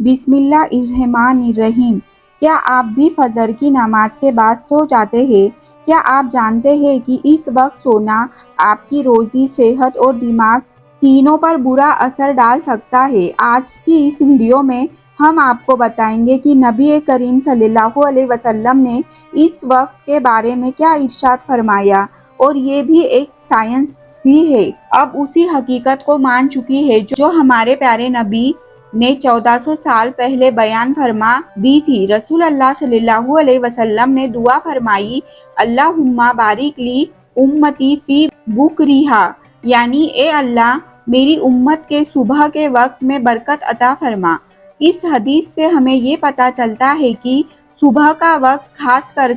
بسم اللہ الرحمن الرحیم۔ کیا آپ بھی فجر کی نماز کے بعد سو جاتے ہیں؟ کیا آپ جانتے ہیں کہ اس وقت سونا آپ کی روزی، صحت اور دماغ تینوں پر برا اثر ڈال سکتا ہے؟ آج کی اس ویڈیو میں ہم آپ کو بتائیں گے کہ نبی کریم صلی اللہ علیہ وسلم نے اس وقت کے بارے میں کیا ارشاد فرمایا، اور یہ بھی ایک سائنس بھی ہے، اب اسی حقیقت کو مان چکی ہے جو ہمارے پیارے نبی نے 1400 سال پہلے بیان فرما دی تھی۔ رسول اللہ صلی اللہ علیہ وسلم نے دعا فرمائی، اللہم بارک لی امتی فی بکریہا، یعنی اے اللہ میری امت کے صبح کے وقت میں برکت عطا فرما۔ اس حدیث سے ہمیں یہ پتہ چلتا ہے کہ صبح کا وقت، خاص کر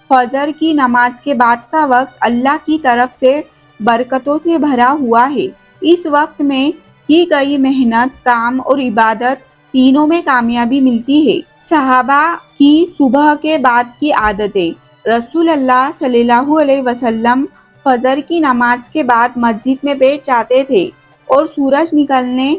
فجر کی نماز کے بعد کا وقت، اللہ کی طرف سے برکتوں سے بھرا ہوا ہے۔ اس وقت میں کی گئی محنت، کام اور عبادت تینوں میں کامیابی ملتی ہے۔ صحابہ کی صبح کے بعد کی عادتیں۔ رسول اللہ صلی اللہ علیہ وسلم فجر کی نماز کے بعد مسجد میں بیٹھ جاتے تھے اور سورج نکلنے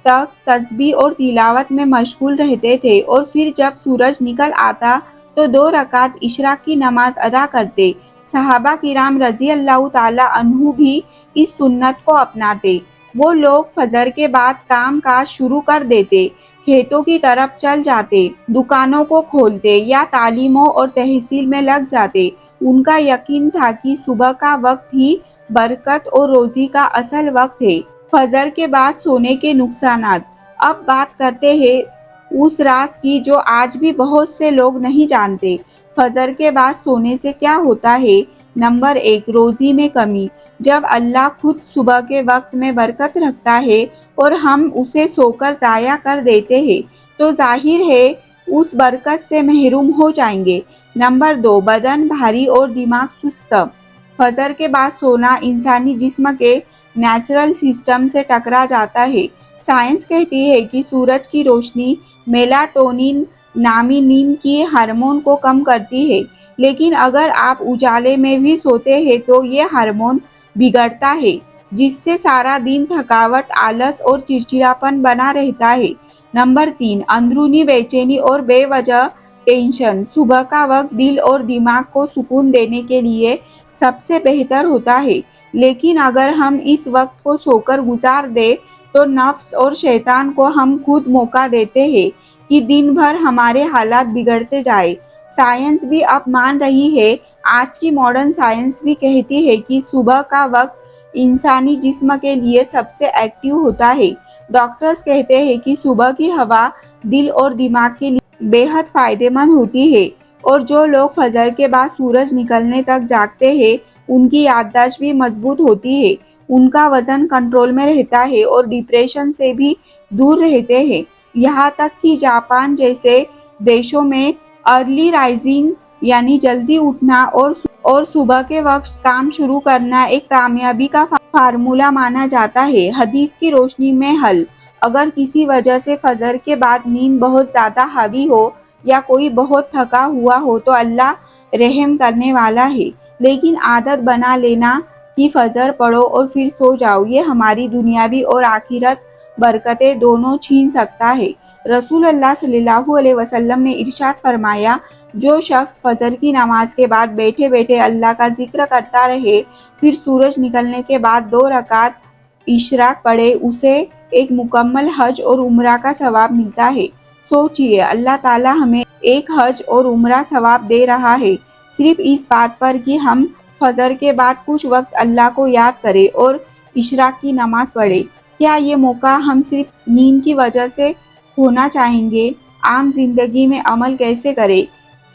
تک تسبیح اور تلاوت میں مشغول رہتے تھے، اور پھر جب سورج نکل آتا تو 2 رکعت اشراق کی نماز ادا کرتے۔ صحابہ کرام رضی اللہ تعالی عنہ بھی اس سنت کو اپناتے۔ وہ لوگ فجر کے بعد کام کاج شروع کر دیتے، کھیتوں کی طرف چل جاتے، دکانوں کو کھولتے یا تعلیم اور تحصیل میں لگ جاتے۔ ان کا یقین تھا کہ صبح کا وقت ہی برکت اور روزی کا اصل وقت ہے۔ فجر کے بعد سونے کے نقصانات۔ اب بات کرتے ہیں اس راز کی جو آج بھی بہت سے لوگ نہیں جانتے۔ فجر کے بعد سونے سے کیا ہوتا ہے؟ نمبر 1، روزی میں کمی۔ جب اللہ خود صبح کے وقت میں برکت رکھتا ہے اور ہم اسے سو کر ضائع کر دیتے ہیں تو ظاہر ہے اس برکت سے محروم ہو جائیں گے۔ نمبر 2، بدن بھاری اور دماغ سست۔ فجر کے بعد سونا انسانی جسم کے نیچرل سسٹم سے ٹکرا جاتا ہے۔ سائنس کہتی ہے کہ سورج کی روشنی میلاٹونین نامی نیند کی ہارمون کو کم کرتی ہے، لیکن اگر آپ اجالے میں بھی سوتے ہیں تو یہ ہارمون بگڑتا ہے، جس سے سارا دن تھکاوٹ، آلس اور چڑچڑاپن بنا رہتا ہے۔ نمبر 3، اندرونی بے چینی اور بے وجہ ٹینشن۔ صبح کا وقت دل اور دماغ کو سکون دینے کے لیے سب سے بہتر ہوتا ہے، لیکن اگر ہم اس وقت کو سو کر گزار دیں تو نفس اور شیطان کو ہم خود موقع دیتے ہیں کہ دن بھر ہمارے حالات بگڑتے جائیں۔ سائنس بھی اب مان رہی ہے، آج کی ماڈرن سائنس بھی کہتی ہے کہ صبح کا وقت انسانی جسم کے لیے سب سے ایکٹیو ہوتا ہے۔ ڈاکٹرز کہتے ہیں کہ صبح کی ہوا دل اور دماغ کے لیے بے حد فائدہ مند ہوتی ہے، اور جو لوگ فجر کے بعد سورج نکلنے تک جاگتے ہیں ان کی یادداشت بھی مضبوط ہوتی ہے، ان کا وزن کنٹرول میں رہتا ہے اور ڈپریشن سے بھی دور رہتے ہیں۔ یہاں تک کہ جاپان جیسے دیشوں میں ارلی رائزنگ یعنی جلدی اٹھنا اور صبح کے وقت کام شروع کرنا ایک کامیابی کا فارمولہ مانا جاتا ہے۔ حدیث کی روشنی میں حل۔ اگر کسی وجہ سے فجر کے بعد نیند بہت زیادہ حاوی ہو یا کوئی بہت تھکا ہوا ہو تو اللہ رحم کرنے والا ہے، لیکن عادت بنا لینا کہ فجر پڑھو اور پھر سو جاؤ، یہ ہماری دنیاوی اور آخرت برکتیں دونوں چھین سکتا ہے۔ رسول اللہ صلی اللہ علیہ وسلم نے ارشاد فرمایا، جو شخص فجر کی نماز کے بعد بیٹھے بیٹھے اللہ کا ذکر کرتا رہے پھر سورج نکلنے کے بعد 2 رکعت اشراق پڑھے، اسے ایک مکمل حج اور عمرہ کا ثواب ملتا ہے۔ سوچئے، اللہ تعالیٰ ہمیں ایک حج اور عمرہ ثواب دے رہا ہے صرف اس بات پر کہ ہم فجر کے بعد کچھ وقت اللہ کو یاد کریں اور اشراق کی نماز پڑھیں۔ کیا یہ موقع ہم صرف نیند کی وجہ سے کھونا چاہیں گے؟ عام زندگی میں عمل کیسے کریں؟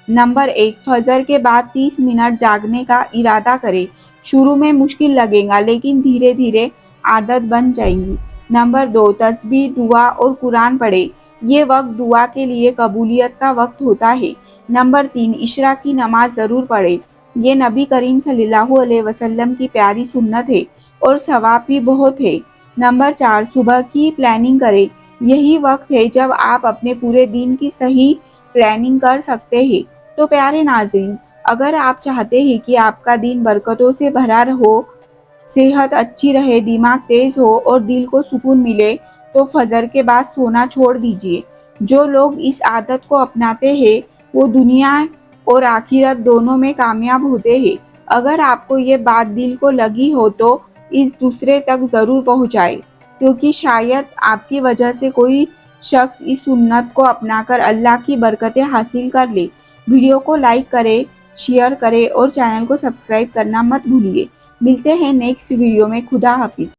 نمبر 1، فجر کے بعد 30 منٹ جاگنے کا ارادہ کریں۔ شروع میں مشکل لگے گا لیکن دھیرے دھیرے عادت بن جائے گی۔ نمبر 2، تسبیح، دعا اور قرآن پڑھیں۔ یہ وقت دعا کے لیے قبولیت کا وقت ہوتا ہے۔ نمبر 3، عشاء کی نماز ضرور پڑھیں۔ یہ نبی کریم صلی اللہ علیہ وسلم کی پیاری سنت ہے اور ثواب بھی بہت ہے۔ نمبر 4، صبح کی پلاننگ کریں۔ یہی وقت ہے جب آپ اپنے پورے دن کی صحیح پلاننگ کر سکتے ہیں۔ تو پیارے ناظرین، اگر آپ چاہتے ہیں کہ آپ کا دن برکتوں سے بھرا ہو، صحت اچھی رہے، دماغ تیز ہو اور دل کو سکون ملے تو فجر کے بعد سونا چھوڑ دیجیے۔ جو لوگ اس عادت کو اپناتے ہیں وہ دنیا اور آخرت دونوں میں کامیاب ہوتے ہیں۔ اگر آپ کو یہ بات دل کو لگی ہو تو اس دوسرے تک ضرور پہنچائیں، کیونکہ شاید آپ کی وجہ سے کوئی شخص اس سنت کو اپنا کر اللہ کی برکتیں حاصل کر لے۔ ویڈیو کو لائک کریں، شیئر کریں اور چینل کو سبسکرائب کرنا مت بھولیے۔ ملتے ہیں نیکسٹ ویڈیو میں۔ خدا حافظ۔